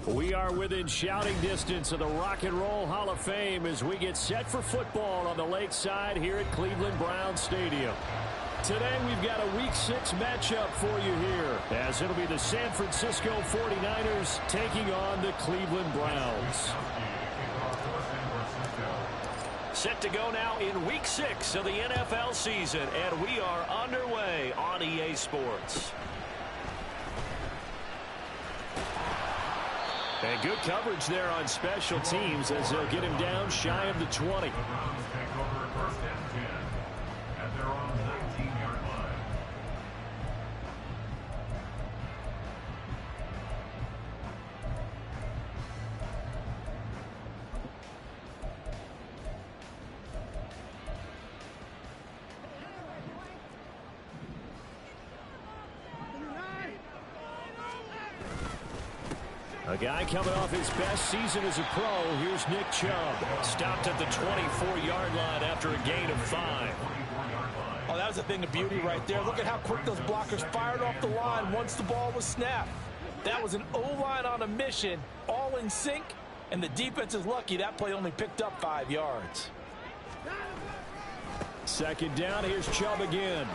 We are within shouting distance of the Rock and Roll Hall of Fame as we get set for football on the lakeside here at Cleveland Browns Stadium. Today we've got a Week 6 matchup for you here, as it'll be the San Francisco 49ers taking on the Cleveland Browns. Set to go now in Week 6 of the NFL season, and we are underway on EA Sports. And good coverage there on special teams as they'll get him down shy of the 20. A guy coming off his best season as a pro. Here's Nick Chubb. Stopped at the 24-yard line after a gain of 5. Oh, that was a thing of beauty right there. Look at how quick those blockers fired off the line once the ball was snapped. That was an O-line on a mission, all in sync, and the defense is lucky that play only picked up 5 yards. Second down, here's Chubb again.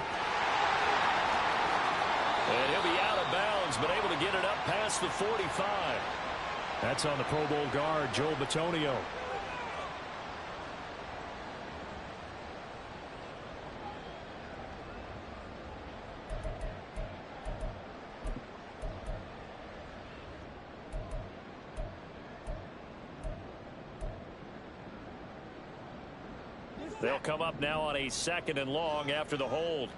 And he'll be out of bounds, but able to get it up past the 45. That's on the Pro Bowl guard, Joel Bitonio. They'll come up now on a 2nd and long after the hold.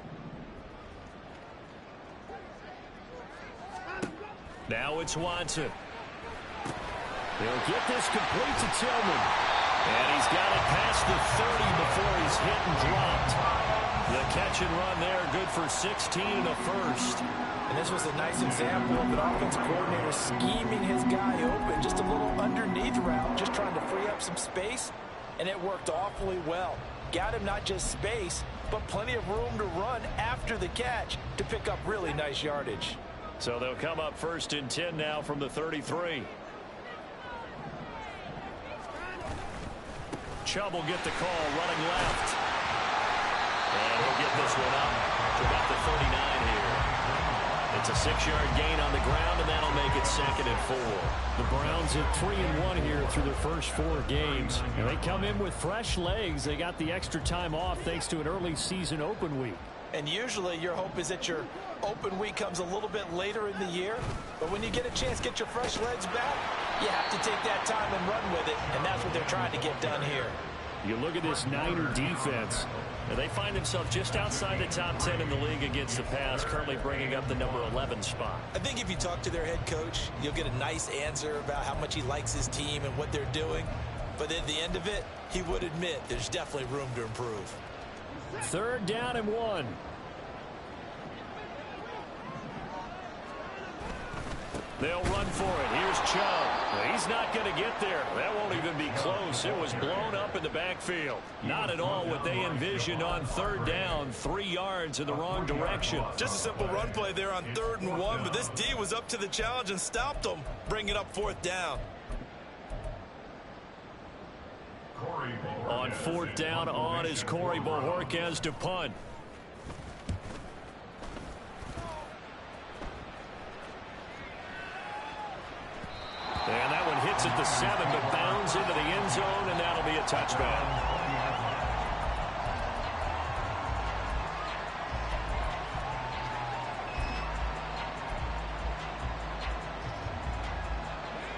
Now it's Watson. He'll get this complete to Tillman. And he's got it past the 30 before he's hit and dropped. The catch and run there, good for 16 and a first. And this was a nice example of an offensive coordinator scheming his guy open. Just a little underneath route, just trying to free up some space. And it worked awfully well. Got him not just space, but plenty of room to run after the catch to pick up really nice yardage. So they'll come up 1st and 10 now from the 33. Chubb will get the call, running left. And he'll get this one up to about the 39 here. It's a 6-yard gain on the ground, and that'll make it 2nd and 4. The Browns at 3-1 here through their first 4 games. And they come in with fresh legs. They got the extra time off thanks to an early season open week. And usually your hope is that your open week comes a little bit later in the year. But when you get a chance to get your fresh legs back, you have to take that time and run with it. And that's what they're trying to get done here. You look at this Niner defense, and they find themselves just outside the top 10 in the league against the pass, currently bringing up the number 11 spot. I think if you talk to their head coach, you'll get a nice answer about how much he likes his team and what they're doing. But at the end of it, he would admit there's definitely room to improve. 3rd down and 1. They'll run for it. Here's Chubb. He's not going to get there. That won't even be close. It was blown up in the backfield. Not at all what they envisioned on 3rd down. 3 yards in the wrong direction. Just a simple run play there on 3rd and 1, but this D was up to the challenge and stopped them, bringing up 4th down. On 4th down, on is Corey Bojorquez to punt. And that one hits at the 7, but bounds into the end zone, and that'll be a touchback.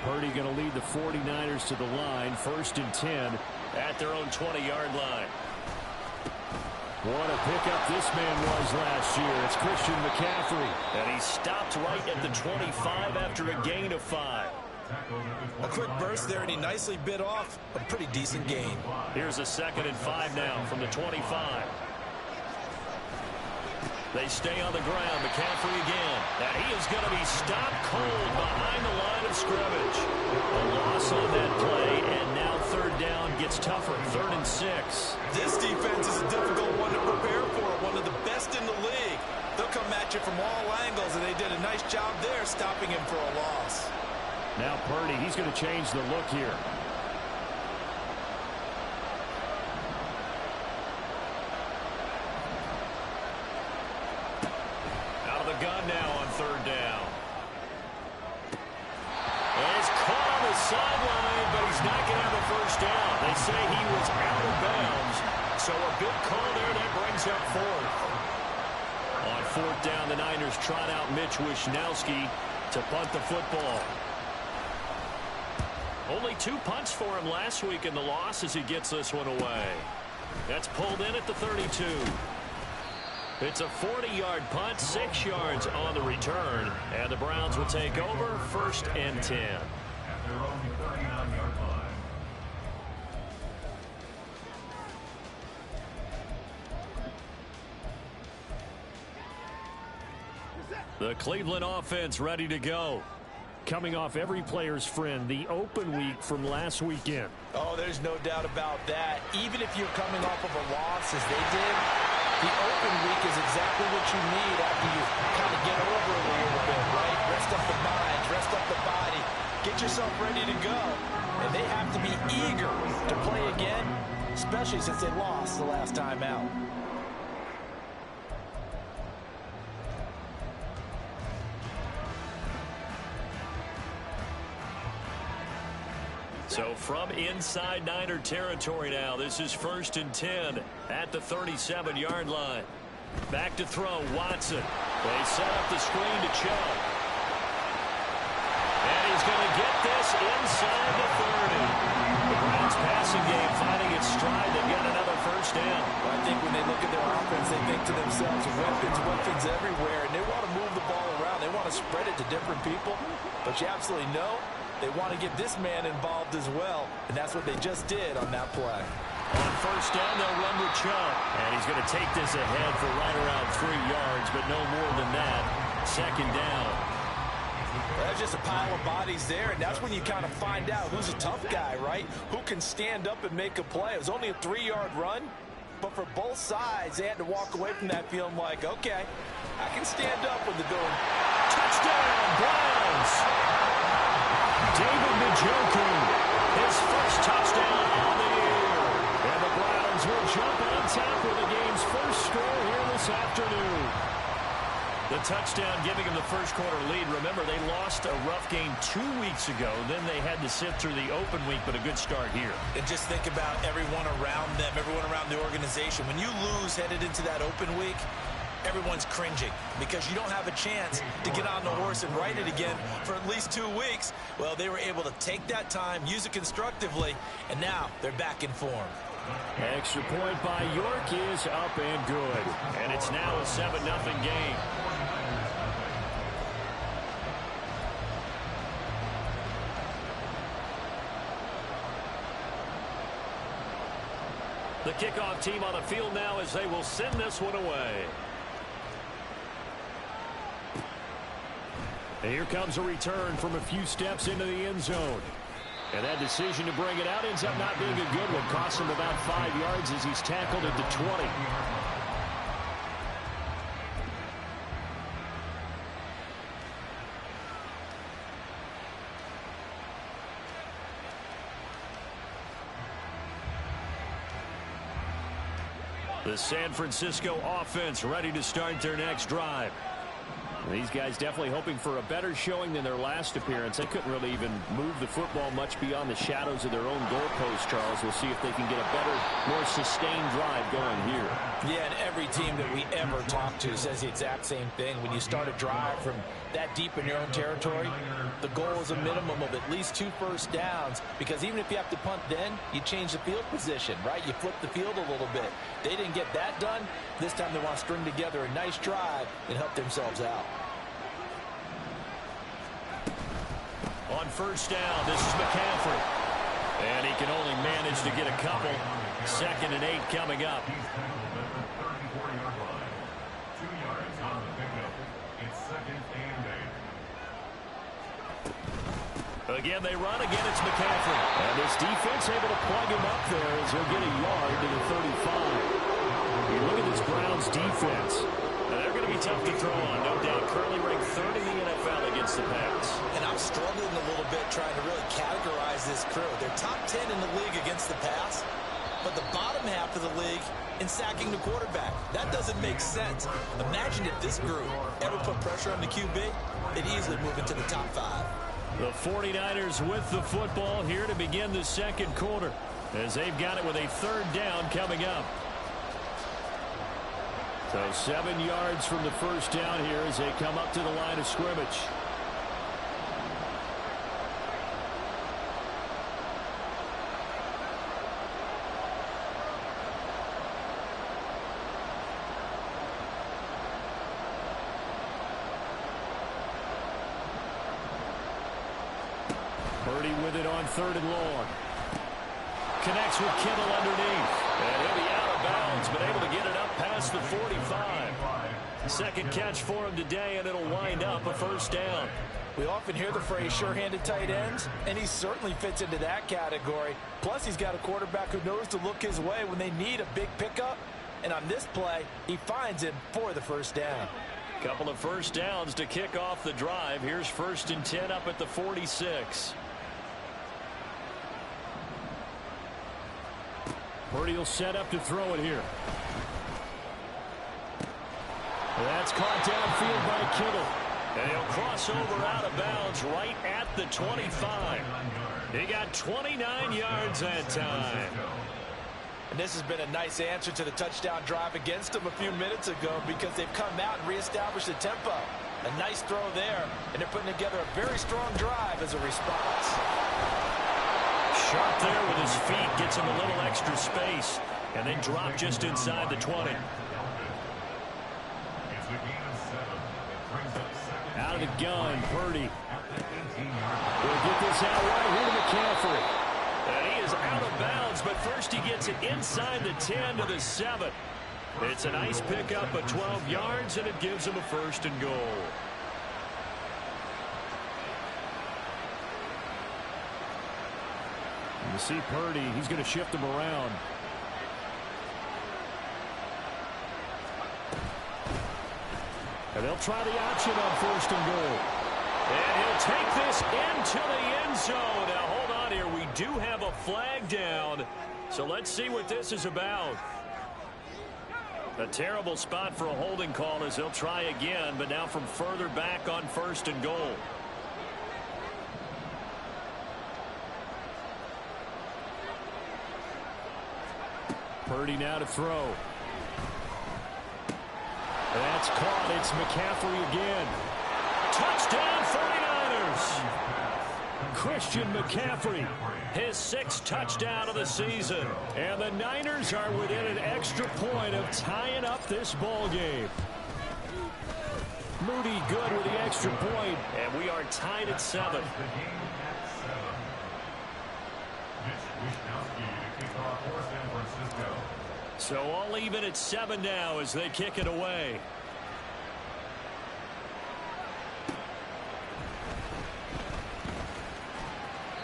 Purdy going to lead the 49ers to the line, 1st and 10 at their own 20-yard line. What a pickup this man was last year. It's Christian McCaffrey. And he stopped right at the 25 after a gain of 5. A quick burst there, and he nicely bit off a pretty decent gain. Here's a 2nd and 5 now from the 25. They stay on the ground. McCaffrey again. And he is going to be stopped cold behind the line of scrimmage. A loss on that play, and now 3rd down gets tougher. 3rd and 6. This defense is a difficult one to prepare for. One of the best in the league. They'll come at you from all angles, and they did a nice job there stopping him for a loss. Now Purdy, he's going to change the look here. Out of the gun now on third down. And he's caught on the sideline, but he's not going to have a first down. They say he was out of bounds, so a big call there that brings up fourth. On fourth down, the Niners trot out Mitch Wishnowski to punt the football. Only 2 punts for him last week in the loss as he gets this one away. That's pulled in at the 32. It's a 40-yard punt, 6 yards on the return, and the Browns will take over, 1st and 10. The Cleveland offense ready to go. Coming off every player's friend, the open week from last weekend. Oh, there's no doubt about that. Even if you're coming off of a loss as they did, the open week is exactly what you need after you kind of get over it a little bit, right? Rest up the mind, rest up the body, get yourself ready to go. And they have to be eager to play again, especially since they lost the last time out. So from inside Niner territory now, this is 1st and 10 at the 37-yard line. Back to throw, Watson. They set up the screen to Chubb. And he's going to get this inside the 30. The Browns passing game finding its stride. They've got another first down. Well, I think when they look at their offense, they think to themselves, weapons everywhere, and they want to move the ball around. They want to spread it to different people, but you absolutely know they want to get this man involved as well, and that's what they just did on that play. On first down, they'll run with Chubb. And he's going to take this ahead for right around 3 yards, but no more than that. 2nd down. There's just a pile of bodies there, and that's when you kind of find out who's a tough guy, right? Who can stand up and make a play. It was only a 3-yard run, but for both sides, they had to walk away from that feeling like, okay, I can stand up when they're doing. Touchdown, Browns! David Njoku, his first touchdown on the year. And the Browns will jump on top with the game's first score here this afternoon. The touchdown giving them the first quarter lead. Remember, they lost a rough game 2 weeks ago. Then they had to sit through the open week, but a good start here. And just think about everyone around them, everyone around the organization. When you lose headed into that open week, everyone's cringing because you don't have a chance to get on the horse and ride it again for at least 2 weeks. Well, they were able to take that time, use it constructively, and now they're back in form. Extra point by York is up and good. And it's now a 7-0 game. The kickoff team on the field now as they will send this one away. And here comes a return from a few steps into the end zone. And that decision to bring it out ends up not being a good one. Costs him about 5 yards as he's tackled at the 20. The San Francisco offense ready to start their next drive. These guys definitely hoping for a better showing than their last appearance. They couldn't really even move the football much beyond the shadows of their own goalpost, Charles. We'll see if they can get a better, more sustained drive going here. Yeah, and every team that we ever talk to says the exact same thing. When you start a drive from that deep in your own territory, the goal is a minimum of at least 2 first downs, because even if you have to punt then, you change the field position, right? You flip the field a little bit. They didn't get that done. This time they want to string together a nice drive and help themselves out. On first down, this is McCaffrey. And he can only manage to get a couple. 2nd and 8 coming up. Again, they run. Again, it's McCaffrey. And this defense able to plug him up there as he'll get a yard to the 35. You look at this Browns defense. And they're going to be tough to throw on, no doubt. Currently ranked third in the NFL against the pass. And I'm struggling a little bit trying to really categorize this crew. They're top 10 in the league against the pass, but the bottom half of the league in sacking the quarterback. That doesn't make sense. Imagine if this group ever put pressure on the QB, they'd easily move into the top 5. The 49ers with the football here to begin the second quarter, as they've got it with a third down coming up. So 7 yards from the first down here as they come up to the line of scrimmage. Purdy with it on third and long. Connects with Kittle underneath. And he'll be out of bounds, but able to get it up past the 45. Second catch for him today, and it'll wind up a first down. We often hear the phrase sure-handed tight ends, and he certainly fits into that category. Plus, he's got a quarterback who knows to look his way when they need a big pickup. And on this play, he finds him for the first down. Couple of first downs to kick off the drive. Here's 1st and 10 up at the 46. Purdy will set up to throw it here. That's caught downfield by Kittle. And he'll cross over out of bounds right at the 25. He got 29 yards that time. And this has been a nice answer to the touchdown drive against them a few minutes ago because they've come out and reestablished the tempo. A nice throw there, and they're putting together a very strong drive as a response. Sharp there with his feet, gets him a little extra space, and then drop just inside the 20. Out of the gun, Purdy. We'll get this out right here to McCaffrey. And he is out of bounds, but first he gets it inside the 10 to the 7. It's a nice pickup of 12 yards, and it gives him a 1st and goal. You see Purdy, he's going to shift him around. And they'll try the option on 1st and goal. And he'll take this into the end zone. Now, hold on here. We do have a flag down. So let's see what this is about. A terrible spot for a holding call as they'll try again, but now from further back on 1st and goal. Purdy now to throw. That's caught. It's McCaffrey again. Touchdown 49ers. Christian McCaffrey, his 6th touchdown of the season. And the Niners are within an extra point of tying up this ball game. Moody good with the extra point, and we are tied at 7. So all even at 7 now as they kick it away.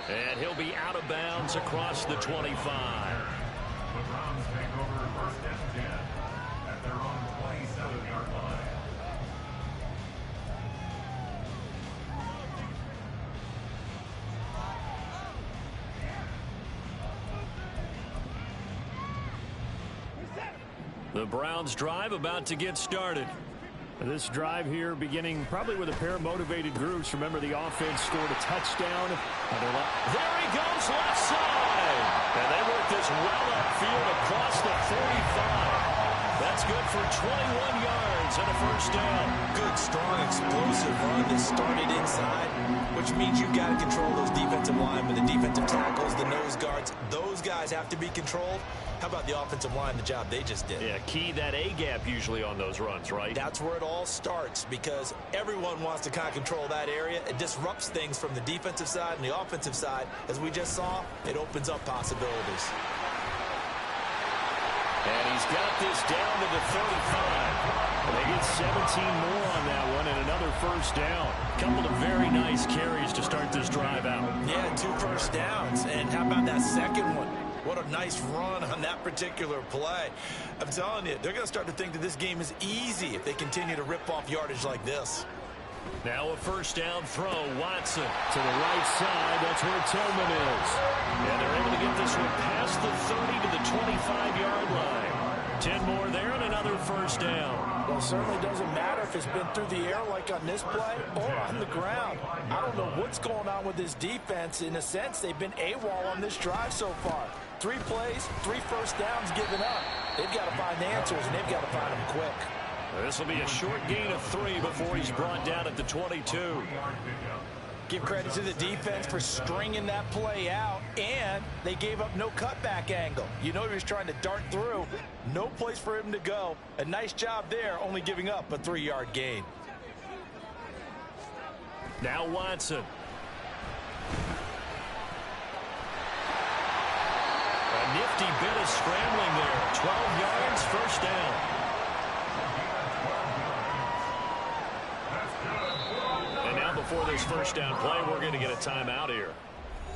And he'll be out of bounds across the 25. The Browns take over 1st and 10 at their own 27-yard line. The Browns drive about to get started. This drive here beginning probably with a pair of motivated groups. Remember, the offense scored a touchdown. There he goes left side. And they work this well upfield across the 45. That's good for 21 yards and a 1st down. Good, strong, explosive run that started inside, which means you've got to control those defensive linemen, the defensive tackles, the nose guards. Those guys have to be controlled. How about the offensive line, the job they just did? Yeah, key that A-gap usually on those runs, right? That's where it all starts because everyone wants to kind of control that area. It disrupts things from the defensive side and the offensive side. As we just saw, it opens up possibilities. And he's got this down to the 35. And they get 17 more on that one and another 1st down. A couple of very nice carries to start this drive out. Yeah, 2 first downs. And how about that second one? What a nice run on that particular play. I'm telling you, they're going to start to think that this game is easy if they continue to rip off yardage like this. Now a first down throw. Watson to the right side. That's where Tillman is. And they're able to get this one past the 30 to the 25-yard line. 10 more there and another first down. Well, it certainly doesn't matter if it's been through the air like on this play or on the ground. I don't know what's going on with this defense. In a sense, they've been AWOL on this drive so far. 3 plays, 3 first downs given up. They've got to find the answers, and they've got to find them quick. This will be a short gain of 3 before he's brought down at the 22. Give credit to the defense for stringing that play out, and they gave up no cutback angle. You know he was trying to dart through. No place for him to go. A nice job there, only giving up a 3-yard gain. Now Watson. A nifty bit of scrambling there. 12 yards, first down. For this first down play, we're going to get a timeout here.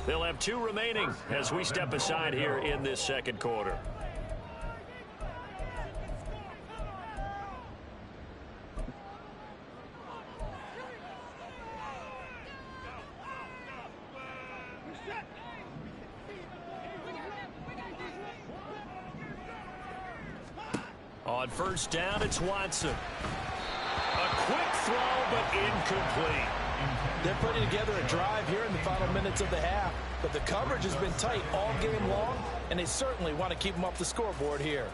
They'll have 2 remaining as we step aside here in this second quarter. On first down, it's Watson. A quick throw, but incomplete. They're putting together a drive here in the final minutes of the half, but the coverage has been tight all game long, and they certainly want to keep them off the scoreboard here.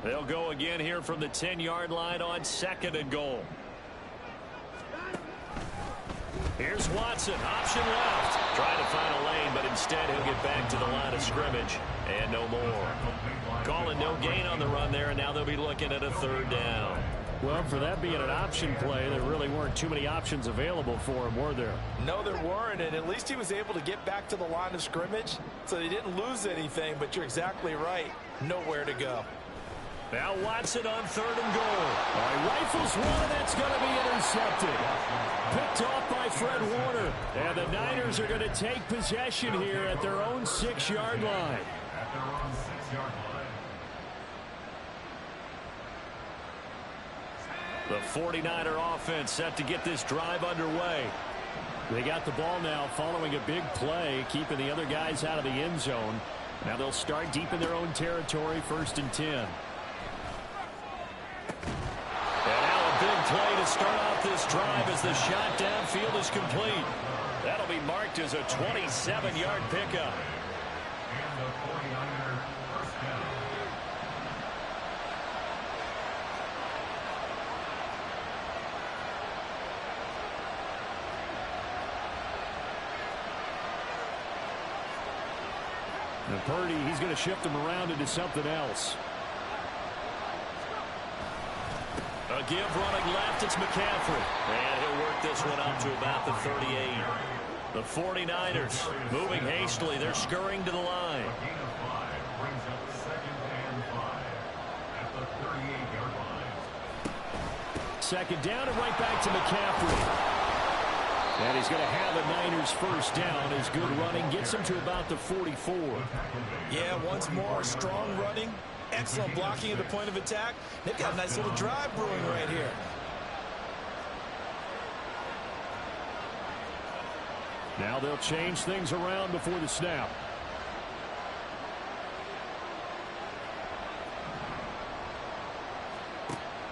They'll go again here from the 10-yard line on 2nd and goal. Here's Watson, option left. Trying to find a lane, but instead he'll get back to the line of scrimmage. And no more. Calling no gain on the run there, and now they'll be looking at a 3rd down. Well, for that being an option play, there really weren't too many options available for him, were there? No, there weren't, and at least he was able to get back to the line of scrimmage, so they didn't lose anything, but you're exactly right. Nowhere to go. Now Watson on 3rd and goal. Rifles one, and that's going to be intercepted. Picked off by Fred Warner. And the Niners are going to take possession here at their own 6-yard line. At their own 6-yard line. The 49er offense set to get this drive underway. They got the ball now following a big play, keeping the other guys out of the end zone. Now they'll start deep in their own territory, 1st and 10. Big play to start off this drive as the shot downfield is complete. That'll be marked as a 27-yard pickup. And the 49er first down. And Purdy, he's going to shift him around into something else. A give running left, it's McCaffrey. And he'll work this one up to about the 38. The 49ers moving hastily. They're scurrying to the line. A gain of 5 brings up 2nd and 5 at the 38-yard line. 2nd down and right back to McCaffrey. And he's going to have a Niners first down. His good running gets him to about the 44. Yeah, once more, strong running. Excellent blocking at the point of attack. They've got a nice little drive brewing right here. Now they'll change things around before the snap.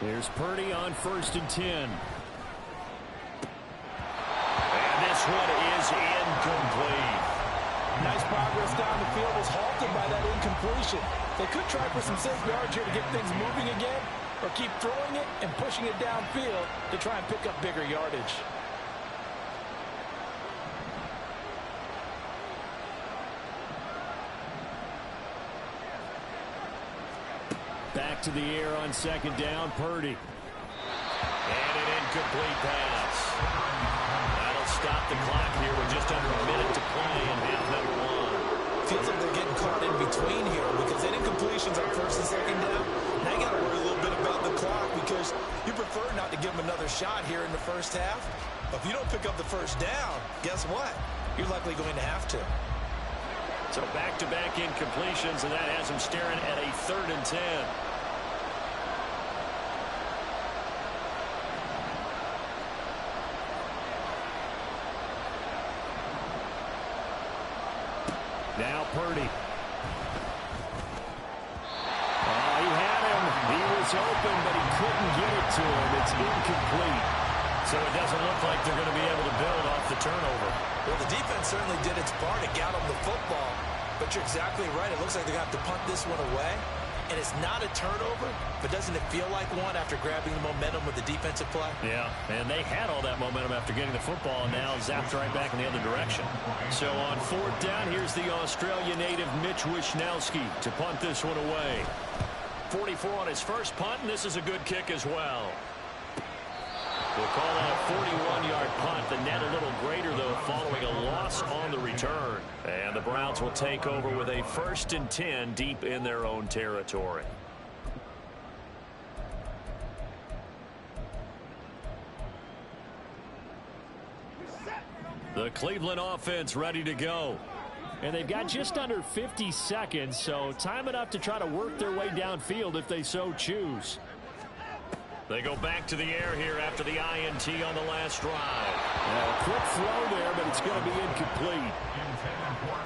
There's Purdy on 1st and 10. And this one is incomplete. Nice progress down the field was halted by that incompletion. They could try for some safe yards here to get things moving again, or keep throwing it and pushing it downfield to try and pick up bigger yardage. Back to the air on 2nd down, Purdy. And an incomplete pass. That'll stop the clock here with just under a minute to play in half number 1. Feels like they're getting caught in between here because that incompletion's on 1st and 2nd down. Now you got to worry Steelers, you prefer not to give them another shot here in the first half. But if you don't pick up the first down, guess what? You're likely going to have to. So back-to-back incompletions, and that has him staring at a 3rd and 10. Now Purdy. Oh, he had him. He was open, but he couldn't get it to him. It's incomplete. So it doesn't look like they're going to be able to build off the turnover. Well, the defense certainly did its part. It got them the football. But you're exactly right. It looks like they're going to have to punt this one away. And it's not a turnover, but doesn't it feel like one after grabbing the momentum with the defensive play? Yeah, and they had all that momentum after getting the football, and now zapped right back in the other direction. So on 4th down, here's the Australia native Mitch Wishnowsky to punt this one away. 44 on his first punt, and this is a good kick as well. We'll call that a 41-yard punt. The net a little greater, though, following a loss on the return. And the Browns will take over with a 1st and 10 deep in their own territory. The Cleveland offense ready to go. And they've got just under 50 seconds, so time enough to try to work their way downfield if they so choose. They go back to the air here after the INT on the last drive. A quick throw there, but it's going to be incomplete.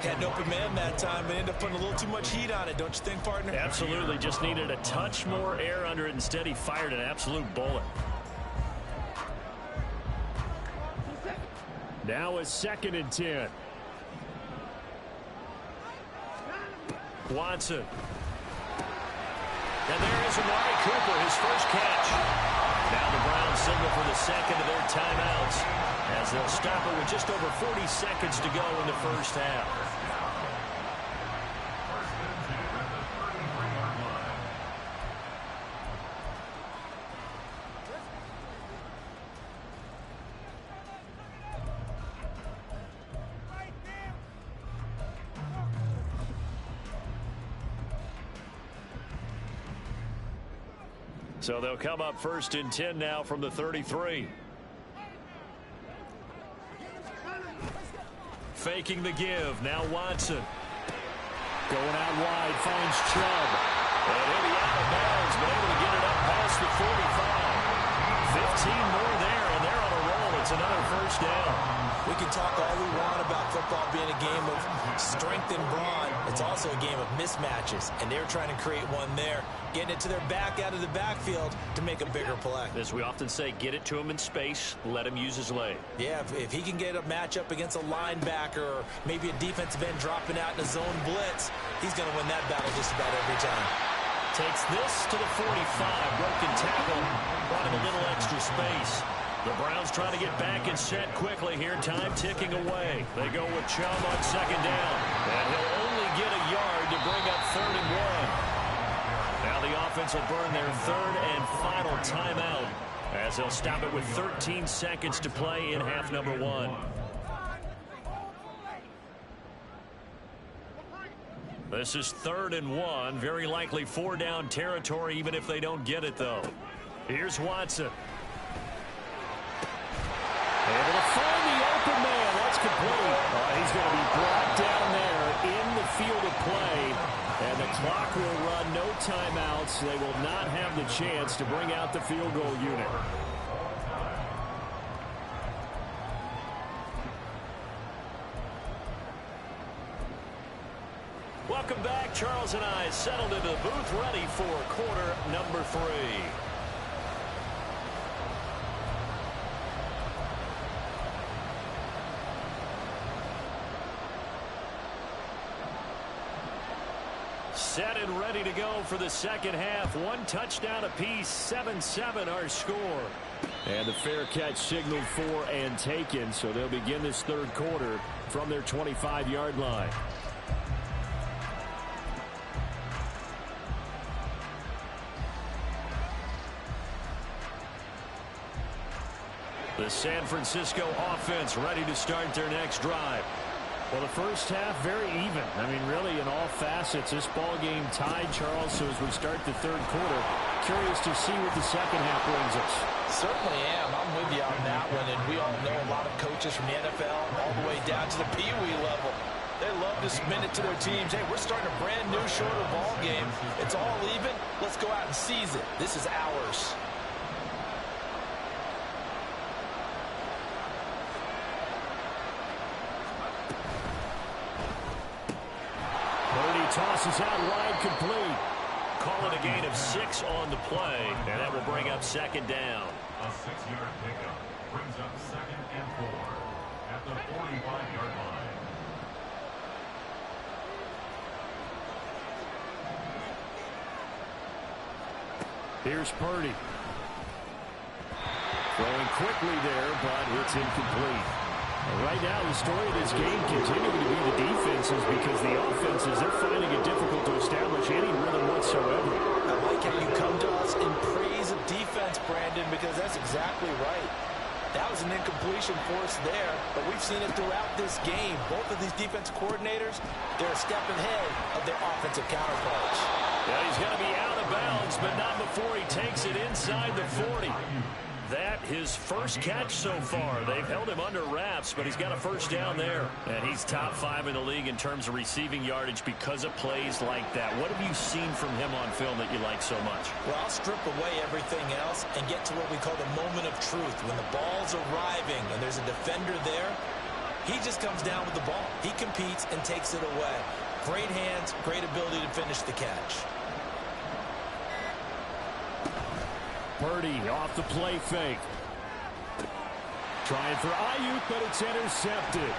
Had an open man that time, but ended up putting a little too much heat on it, don't you think, partner? Absolutely. Just needed a touch more air under it. Instead, he fired an absolute bullet. Now a 2nd and 10. Watson. And there is Amari Cooper, his first catch. Now the Browns signal for the second of their timeouts as they'll stop it with just over 40 seconds to go in the first half. So they'll come up 1st and 10 now from the 33. Faking the give. Now Watson. Going out wide, finds Chubb. And he'll be out of bounds, but able to get it up past the 45. 15 more there, and they're on a roll. It's another first down. We can talk all we want about football being a game of strength and brawn. It's also a game of mismatches, and they're trying to create one there, getting it to their back out of the backfield to make a bigger play. As we often say, get it to him in space, let him use his leg. Yeah, if he can get a matchup against a linebacker or maybe a defensive end dropping out in a zone blitz, he's going to win that battle just about every time. Takes this to the 45. Broken tackle. Brought him a little extra space. The Browns trying to get back and set quickly here. Time ticking away. They go with Chubb on 2nd down. And he'll only get a yard to bring up 3rd and 1. Now the offense will burn their 3rd and final timeout as they'll stop it with 13 seconds to play in half number 1. This is 3rd and 1. Very likely 4-down territory, even if they don't get it, though. Here's Watson. Able to find the open man. That's complete. He's going to be brought down there in the field of play. And the clock will run, no timeouts. They will not have the chance to bring out the field goal unit. Welcome back. Charles and I settled into the booth, ready for quarter number 3. Set and ready to go for the second half. 1 touchdown apiece, 7-7 our score. And the fair catch signaled for and taken, so they'll begin this 3rd quarter from their 25-yard line. The San Francisco offense ready to start their next drive. Well, the first half, very even. I mean, really, in all facets, this ball game tied, Charles. So as we start the third quarter, curious to see what the second half brings us. Certainly am. I'm with you on that one. And we all know a lot of coaches from the NFL all the way down to the Pee-wee level. They love to submit it to their teams. Hey, we're starting a brand new, shorter ball game. It's all even. Let's go out and seize it. This is ours. Tosses out wide, complete. Call it a gain of 6 on the play, and that will bring up second down. A 6-yard pickup brings up 2nd and 4 at the 45-yard line. Here's Purdy. Throwing quickly there, but it's incomplete. Right now, the story of this game continuing to be the defenses because the offenses, they're finding it difficult to establish any rhythm whatsoever. I like how you come to us in praise of defense, Brandon, because that's exactly right. That was an incompletion for us there, but we've seen it throughout this game. Both of these defense coordinators, they're a step ahead of their offensive counterparts. Yeah, he's going to be out of bounds, but not before he takes it inside the 40. That his first catch so far. They've held him under wraps, but he's got a first down there. And he's top 5 in the league in terms of receiving yardage because of plays like that. What have you seen from him on film that you like so much? Well, I'll strip away everything else and get to what we call the moment of truth. When the ball's arriving and there's a defender there, he just comes down with the ball. He competes and takes it away. Great hands, great ability to finish the catch. Purdy off the play fake. Trying for Ayuk, but it's intercepted.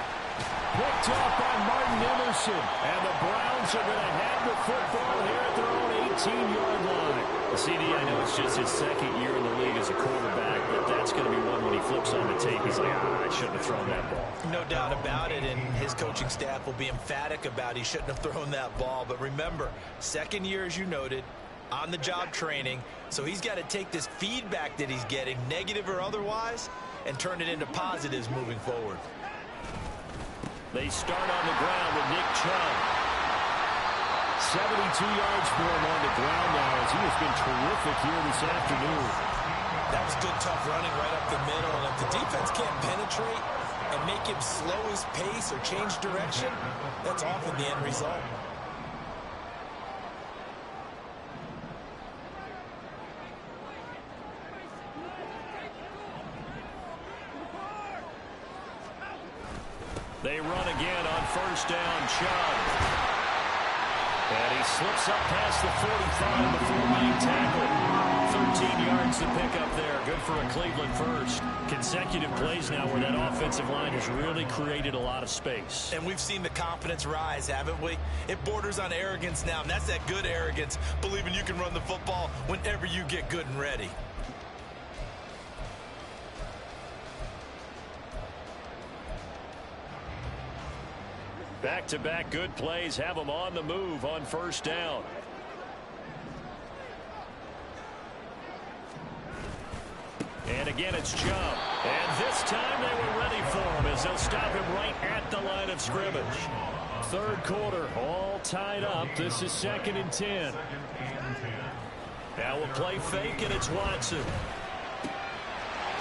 Picked off by Martin Emerson. And the Browns are going to have the football here at their own 18-yard line. The CD, I know it's just his second year in the league as a quarterback, but that's going to be one when he flips on the tape. He's like, I shouldn't have thrown that ball. No doubt about it, and his coaching staff will be emphatic about he shouldn't have thrown that ball. But remember, second year, as you noted, on-the-job training, so he's got to take this feedback that he's getting, negative or otherwise, and turn it into positives moving forward. They start on the ground with Nick Chubb. 72 yards for him on the ground now as he has been terrific here this afternoon. That was good, tough running right up the middle, and if the defense can't penetrate and make him slow his pace or change direction, that's often the end result. They run again on first down, Chubb. And he slips up past the 45 before being tackled. 13 yards to pick up there. Good for a Cleveland first. Consecutive plays now where that offensive line has really created a lot of space. And we've seen the confidence rise, haven't we? It borders on arrogance now, and that's that good arrogance, believing you can run the football whenever you get good and ready. Back-to-back good plays have them on the move on first down. And again, it's Chubb. And this time they were ready for him as they'll stop him right at the line of scrimmage. Third quarter, all tied up. This is 2nd and 10. Now we'll play fake, and it's Watson.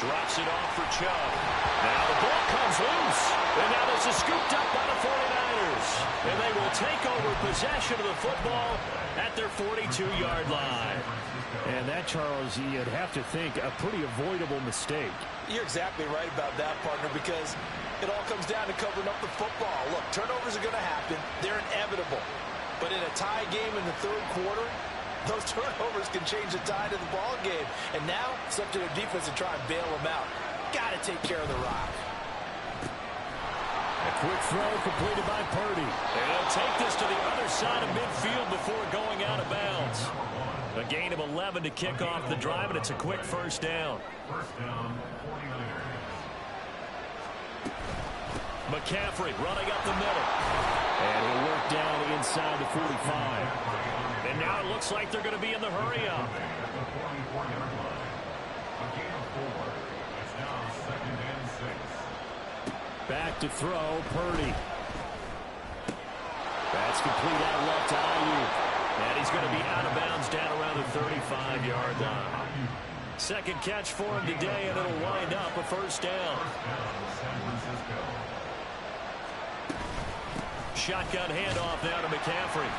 Drops it off for Chubb. Now the ball comes loose. And now this is scooped up by the 49ers. And they will take over possession of the football at their 42-yard line. And that, Charles, you'd have to think a pretty avoidable mistake. You're exactly right about that, partner, because it all comes down to covering up the football. Look, turnovers are going to happen. They're inevitable. But in a tie game in the third quarter, those turnovers can change the tide of the ball game. And now it's up to their defense to try and bail them out. Got to take care of the rock. A quick throw completed by Purdy. And he'll take this to the other side of midfield before going out of bounds. A gain of 11 to kick off the drive, and it's a quick first down. First down, 49ers. McCaffrey running up the middle. And he'll work down inside the 45. And now it looks like they're going to be in the hurry-up. At the 44-yard line. A gain of 4. It's now 2nd and 6. Back to throw, Purdy. That's complete out left to Ayuk. And he's going to be out of bounds down around the 35-yard line. Second catch for him today, and it'll wind up a first down. Shotgun handoff now to McCaffrey.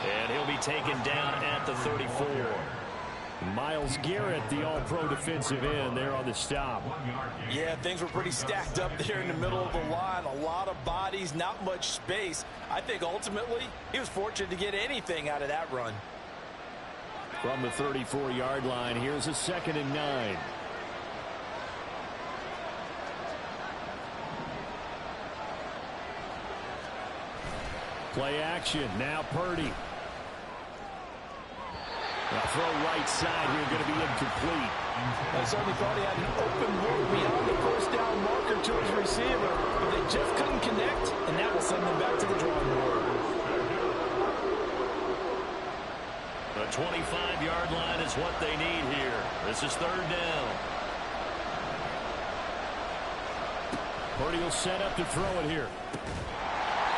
And he'll be taken down at the 34. Myles Garrett, the all-pro defensive end, there on the stop. Yeah, things were pretty stacked up there in the middle of the line. A lot of bodies, not much space. I think ultimately he was fortunate to get anything out of that run. From the 34-yard line, here's a 2nd and 9. Play action, now Purdy. Now throw right side here, going to be incomplete. I certainly thought he had an open look beyond the first down marker to his receiver, but they just couldn't connect, and that will send them back to the drawing board. The 25-yard line is what they need here. This is 3rd down. Purdy will set up to throw it here.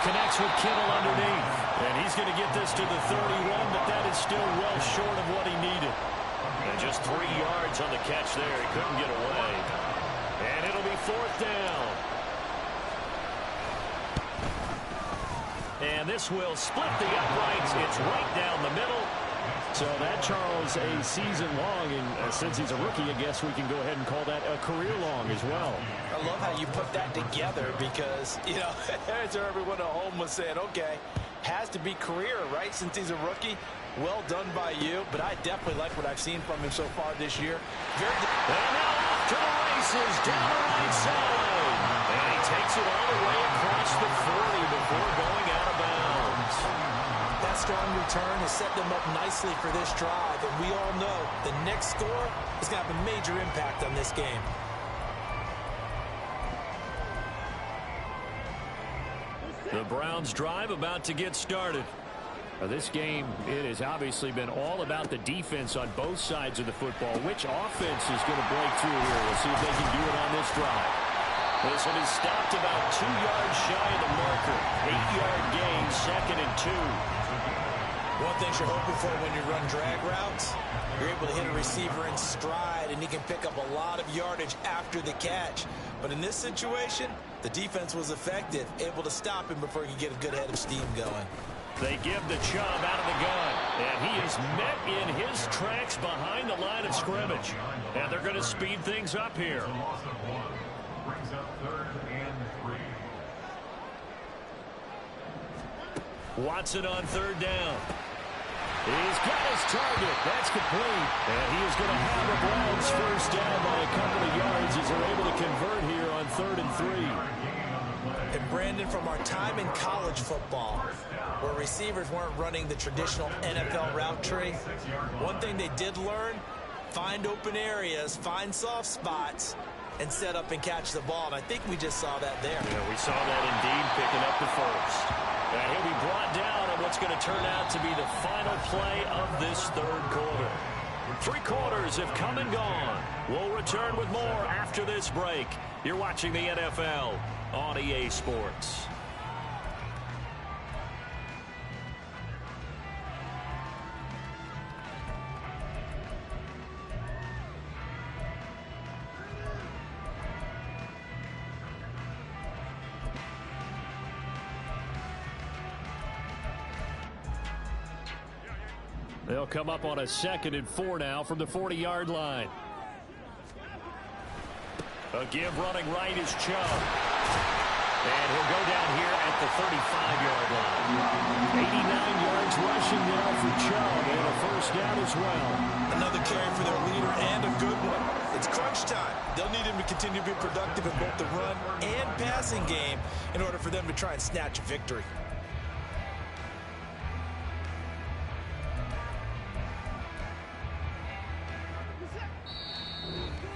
Connects with Kittle underneath. And he's going to get this to the 31, but that is still well short of what he needed. And just 3 yards on the catch there. He couldn't get away. And it'll be 4th down. And this will split the uprights. It's right down the middle. So that, Charles, a season long, and since he's a rookie, I guess we can go ahead and call that a career long as well. I love how you put that together because, you know, as everyone at home was saying, okay, has to be career, right, since he's a rookie. Well done by you, but I definitely like what I've seen from him so far this year. And now off to the races, down the right side. And he takes it all the way across the 40 before going out of bounds. That strong return has set them up nicely for this drive, and we all know the next score is going to have a major impact on this game. The Browns drive about to get started. This game, it has obviously been all about the defense on both sides of the football. Which offense is going to break through here? We'll see if they can do it on this drive. This one is stopped about 2 yards shy of the marker. 8-yard gain, 2nd and 2. One thing you're hoping for when you run drag routes, you're able to hit a receiver in stride, and he can pick up a lot of yardage after the catch. But in this situation, the defense was effective, able to stop him before he could get a good head of steam going. They give the Chubb out of the gun, and he is met in his tracks behind the line of scrimmage. And they're going to speed things up here. Brings up 3rd and 3. Watson on 3rd down. He's got his target. That's complete. And he is going to have the Browns first down by a couple of yards as they're able to convert here on 3rd and 3. And Brandon, from our time in college football, where receivers weren't running the traditional NFL route tree, one thing they did learn, find open areas, find soft spots, and set up and catch the ball. And I think we just saw that there. Yeah, we saw that indeed, picking up the first. And he'll be brought down on what's going to turn out to be the final play of this 3rd quarter. 3 quarters have come and gone. We'll return with more after this break. You're watching the NFL on EA Sports. They'll come up on a 2nd and 4 now from the 40-yard line. A give running right is Chubb. And he'll go down here at the 35-yard line. 89 yards rushing now for Chubb, and a first down as well. Another carry for their leader, and a good one. It's crunch time. They'll need him to continue to be productive in both the run and passing game in order for them to try and snatch a victory.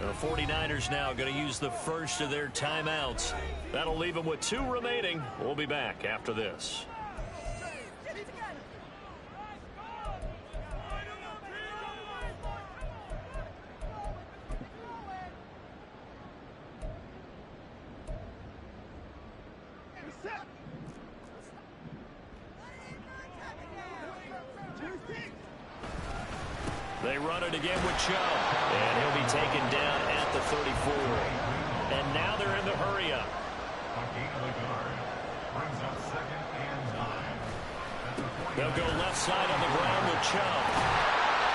The 49ers now going to use the first of their timeouts. That'll leave them with 2 remaining. We'll be back after this. They run it again with Chubb. And he'll be taken down at the 34. And now they're in the hurry-up. They'll go left side on the ground with Chubb.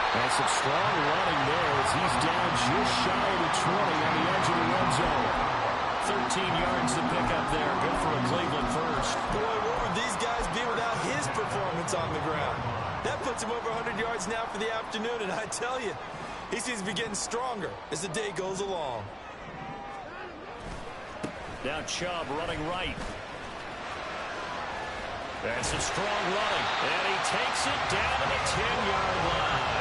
And some strong running there as he's down just shy of the 20 on the edge of the red zone. 13 yards to pick up there. Good for a Cleveland first. Boy, what would these guys be without his performance on the ground? That puts him over 100 yards now for the afternoon, and I tell you, he seems to be getting stronger as the day goes along. Now Chubb running right. That's a strong running, and he takes it down to the 10-yard line.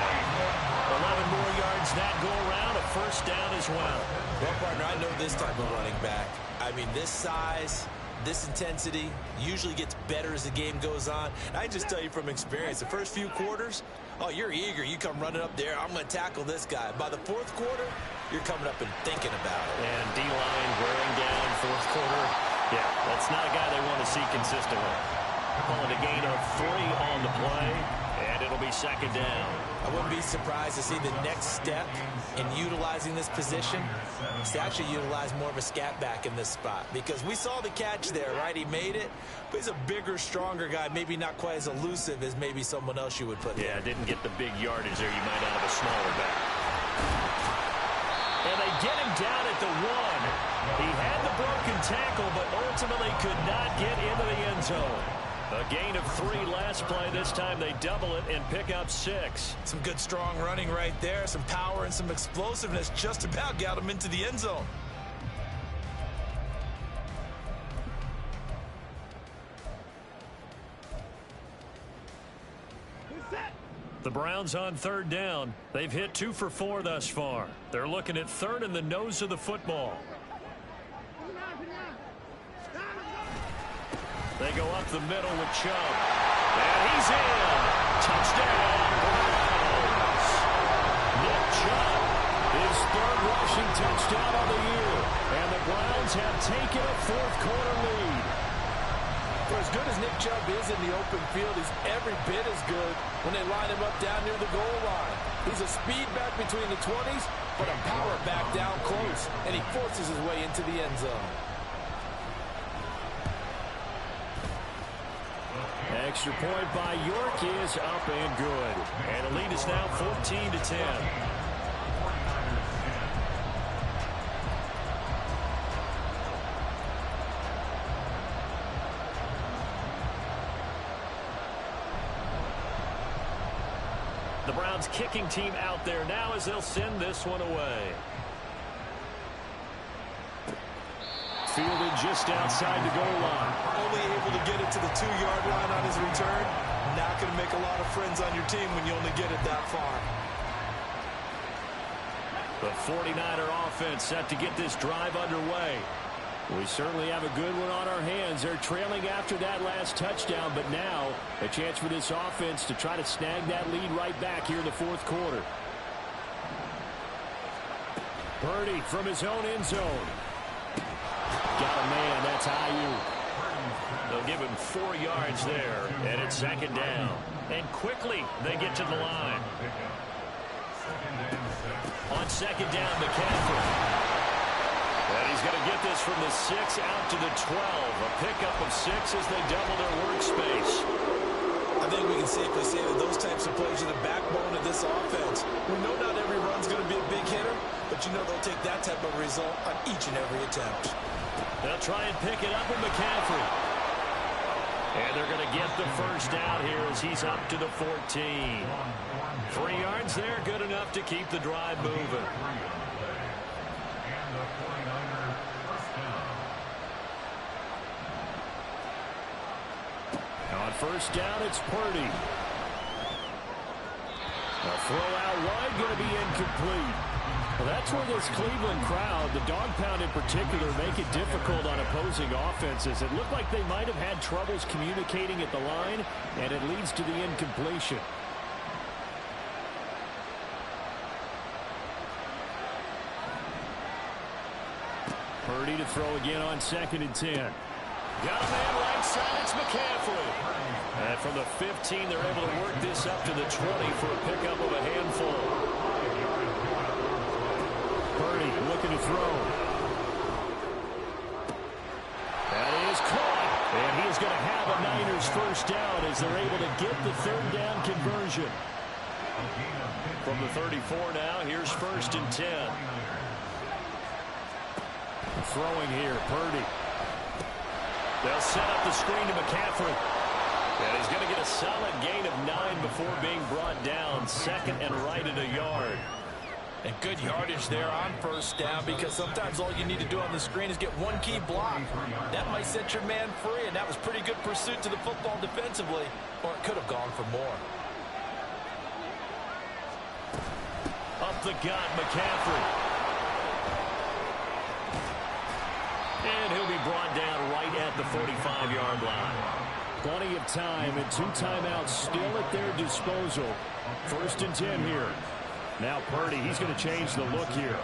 11 more yards that go around, a first down as well. Well, partner, I know this type of running back. I mean, this size, this intensity usually gets better as the game goes on. And I just tell you from experience, the first few quarters, oh, you're eager. You come running up there, I'm going to tackle this guy. By the fourth quarter, you're coming up and thinking about it. And D-line wearing down fourth quarter. Yeah, that's not a guy they want to see consistently. Calling a gain of 3 on the play, and it'll be second down. I wouldn't be surprised to see the next step in utilizing this position is to actually utilize more of a scat back in this spot, because we saw the catch there, right? He made it, but he's a bigger, stronger guy, maybe not quite as elusive as maybe someone else you would put there. Yeah, didn't get the big yardage there you might out of a smaller back. And they get him down at the 1. He had the broken tackle, but ultimately could not get into the end zone. A gain of 3 last play. This time they double it and pick up 6. Some good, strong running right there. Some power and some explosiveness just about got him into the end zone. The Browns on third down. They've hit 2 for 4 thus far. They're looking at third in the nose of the football. They go up the middle with Chubb. And he's in. Touchdown, Browns. Nick Chubb, his 3rd rushing touchdown of the year. And the Browns have taken a fourth-quarter lead. For as good as Nick Chubb is in the open field, he's every bit as good when they line him up down near the goal line. He's a speed back between the 20s, but a power back down close. And he forces his way into the end zone. Extra point by York is up and good. And the lead is now 14-10. The Browns kicking team out there now as they'll send this one away. Fielded just outside the goal line. Only able to get it to the 2-yard line on his return. Not going to make a lot of friends on your team when you only get it that far. The 49er offense set to get this drive underway. We certainly have a good one on our hands. They're trailing after that last touchdown, but now a chance for this offense to try to snag that lead right back here in the fourth quarter. Purdy from his own end zone. Got a man, that's Ayuk. They'll give him 4 yards there, and it's second down. And quickly, they get to the line. On second down, McCaffrey. And he's going to get this from the 6 out to the 12. A pickup of 6 as they double their workspace. I think we can safely say that those types of plays are the backbone of this offense. We know not every run's going to be a big hitter, but you know they'll take that type of result on each and every attempt. They'll try and pick it up with McCaffrey. And they're going to get the first down here as he's up to the 14. 3 yards there, good enough to keep the drive moving. On first down, it's Purdy. A throw out wide, going to be incomplete. Well, that's where this Cleveland crowd, the dog pound in particular, make it difficult on opposing offenses. It looked like they might have had troubles communicating at the line, and it leads to the incompletion. Purdy to throw again on 2nd and 10. Got a man right side, it's McCaffrey. And from the 15, they're able to work this up to the 20 for a pickup of a handful. Purdy looking to throw. That is caught. And he is going to have a Niners first down as they're able to get the third down conversion. From the 34 now, here's 1st and 10. Throwing here, Purdy. They'll set up the screen to McCaffrey. And he's going to get a solid gain of 9 before being brought down. 2nd and right at a yard. And good yardage there on 1st down, because sometimes all you need to do on the screen is get one key block. That might set your man free, and that was pretty good pursuit to the football defensively, or it could have gone for more. Up the gut, McCaffrey. And he'll be brought down right at the 45-yard line. Plenty of time and 2 timeouts still at their disposal. 1st and 10 here. Now Purdy, he's going to change the look here.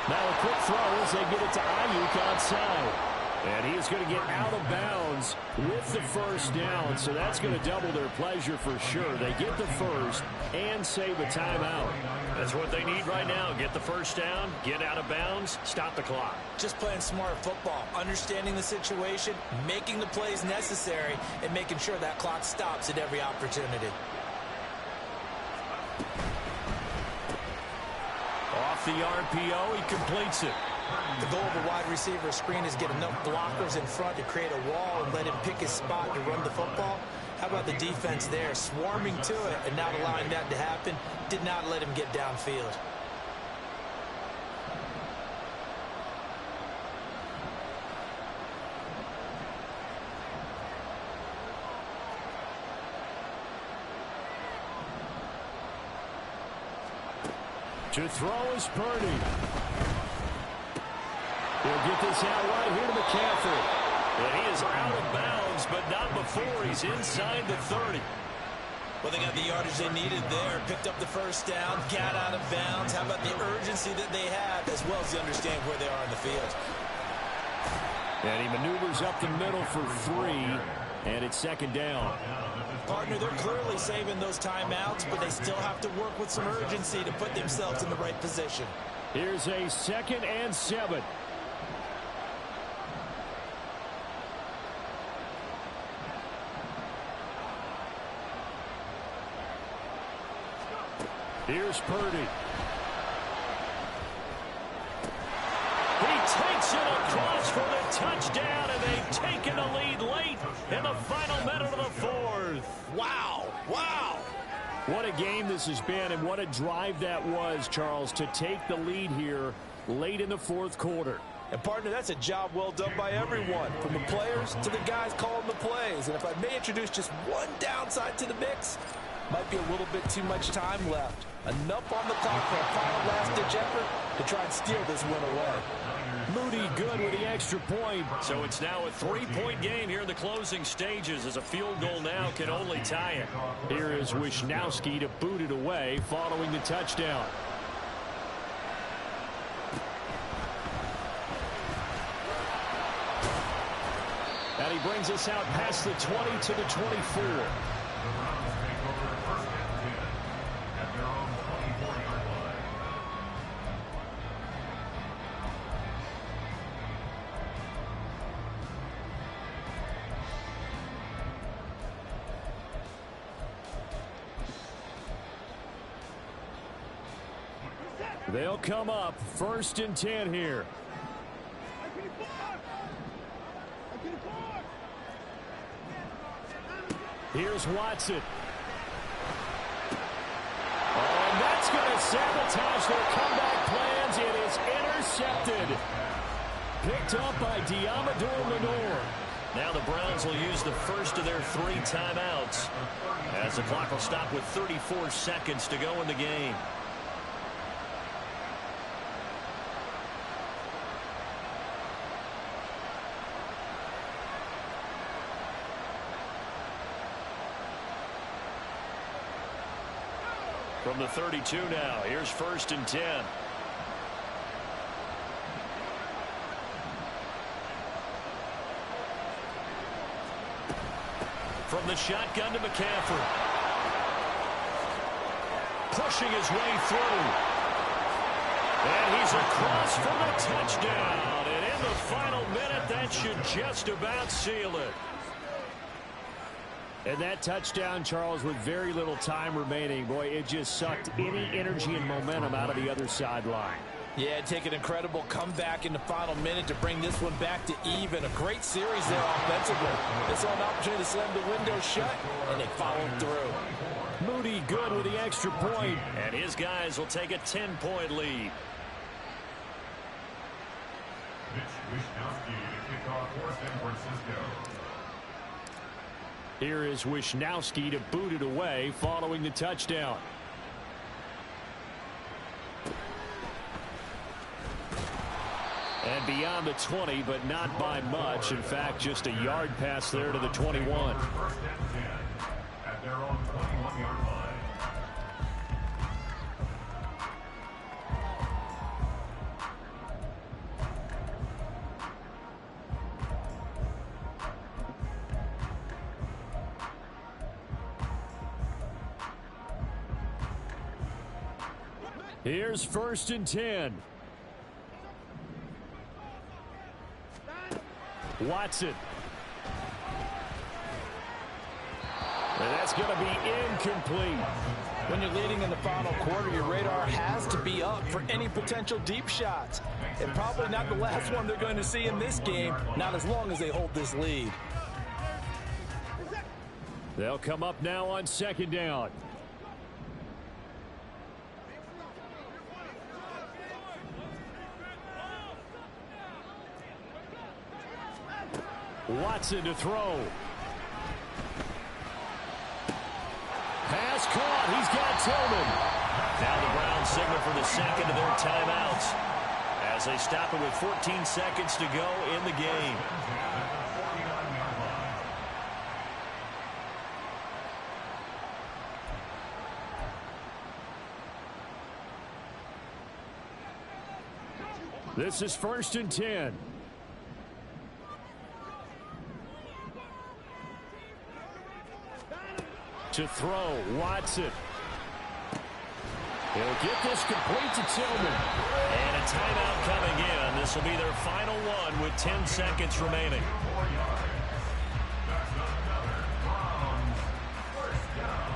Now a quick throw as they get it to Ayuk outside. And he is going to get out of bounds with the first down, so that's going to double their pleasure for sure. They get the first and save a timeout. That's what they need right now. Get the first down, get out of bounds, stop the clock. Just playing smart football, understanding the situation, making the plays necessary, and making sure that clock stops at every opportunity. Off the RPO, he completes it. The goal of a wide receiver screen is get enough blockers in front to create a wall and let him pick his spot to run the football. How about the defense there, swarming to it and not allowing that to happen? Did not let him get downfield. To throw is Purdy. He'll get this out right here to McCaffrey. And he is out of bounds, but not before he's inside the 30. Well, they got the yardage they needed there. Picked up the first down, got out of bounds. How about the urgency that they have, as well as the understanding where they are in the field. And he maneuvers up the middle for 3, and it's 2nd down. Partner, they're clearly saving those timeouts, but they still have to work with some urgency to put themselves in the right position. Here's a 2nd and 7. Here's Purdy. He takes it across for the touchdown, and they've taken the lead late in the final minute of the 4th. Wow, wow. What a game this has been, and what a drive that was, Charles, to take the lead here late in the 4th quarter. And, partner, that's a job well done by everyone, from the players to the guys calling the plays. And if I may introduce just one downside to the mix, might be a little bit too much time left. Enough on the clock for a final last-ditch effort to try and steal this win away. Moody good with the extra point. So it's now a 3-point game here in the closing stages, as a field goal now can only tie it. Here is Wisnowski to boot it away following the touchdown. And he brings us out past the 20 to the 24. They'll come up 1st and 10 here. Here's Watson. Oh, and that's going to sabotage their comeback plans. It is intercepted. Picked up by Diamador Lenore. Now the Browns will use the first of their 3 timeouts, as the clock will stop with 34 seconds to go in the game. From the 32 now, here's 1st and 10. From the shotgun to McCaffrey. Pushing his way through. And he's across for the touchdown. And in the final minute, that should just about seal it. And that touchdown, Charles, with very little time remaining, boy, it just sucked any energy and momentum out of the other sideline. Yeah, take an incredible comeback in the final minute to bring this one back to even. A great series there offensively. They saw an opportunity to slam the window shut, and they followed through. Moody good with the extra point. And his guys will take a 10-point lead. Mitch Wishnowsky to kick off for San Francisco. Here is Wishnowsky to boot it away following the touchdown. And beyond the 20, but not by much. In fact, just a yard pass there to the 21. 1st and 10 at their own 21-yard line. Here's 1st and 10. Watson. And that's going to be incomplete. When you're leading in the final quarter, your radar has to be up for any potential deep shots. And probably not the last one they're going to see in this game, not as long as they hold this lead. They'll come up now on 2nd down. Watson to throw. Pass caught. He's got Tillman. Now the Browns signal for the second of their timeouts as they stop it with 14 seconds to go in the game. This is 1st and 10. To throw, Watson. He'll get this complete to Tillman. And a timeout coming in. This will be their final one with 10 seconds remaining. 4 yards. That's another Browns 1st down.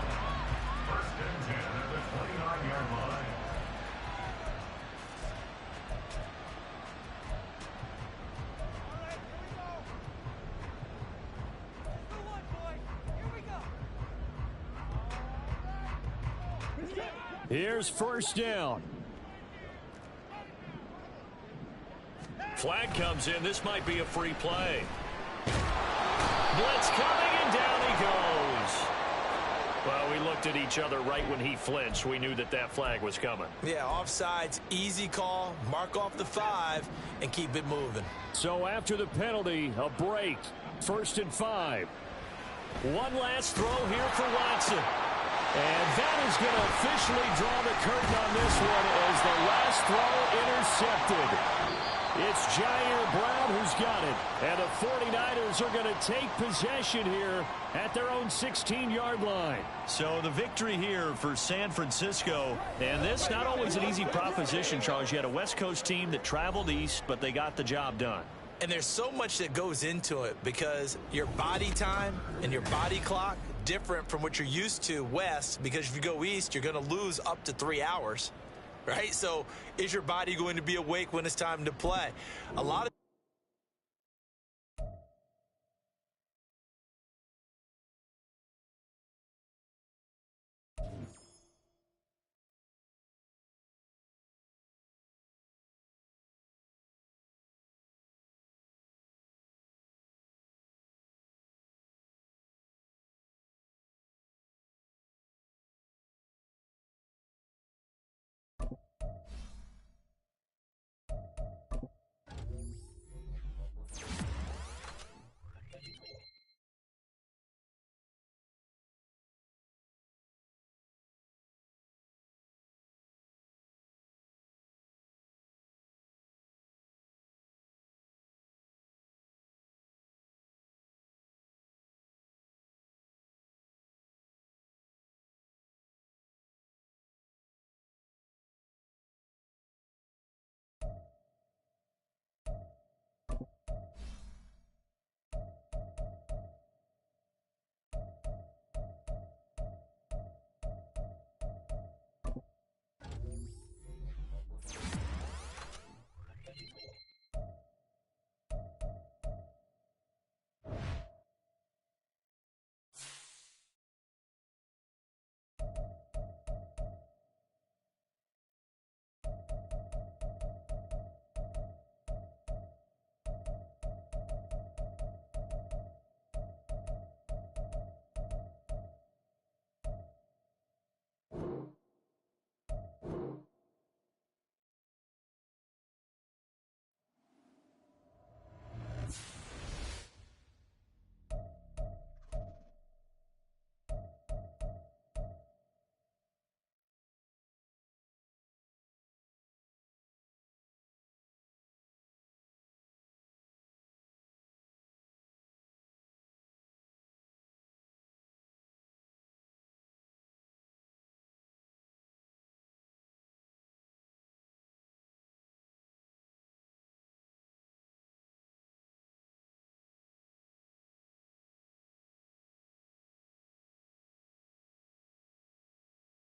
1st and 10 at the 29-yard line. Here's 1st down. Flag comes in. This might be a free play. Blitz coming, and down he goes. Well, we looked at each other right when he flinched. We knew that that flag was coming. Yeah, offsides, easy call, mark off the 5, and keep it moving. So after the penalty, a break. 1st and 5. One last throw here for Watson. And that is going to officially draw the curtain on this one as the last throw intercepted. It's Jair Brown who's got it. And the 49ers are going to take possession here at their own 16-yard line. So the victory here for San Francisco. And this not always an easy proposition, Charles. You had a West Coast team that traveled east, but they got the job done. And there's so much that goes into it because your body time and your body clock different from what you're used to west, because if you go east, you're going to lose up to 3 hours, right? So is your body going to be awake when it's time to play? A lot of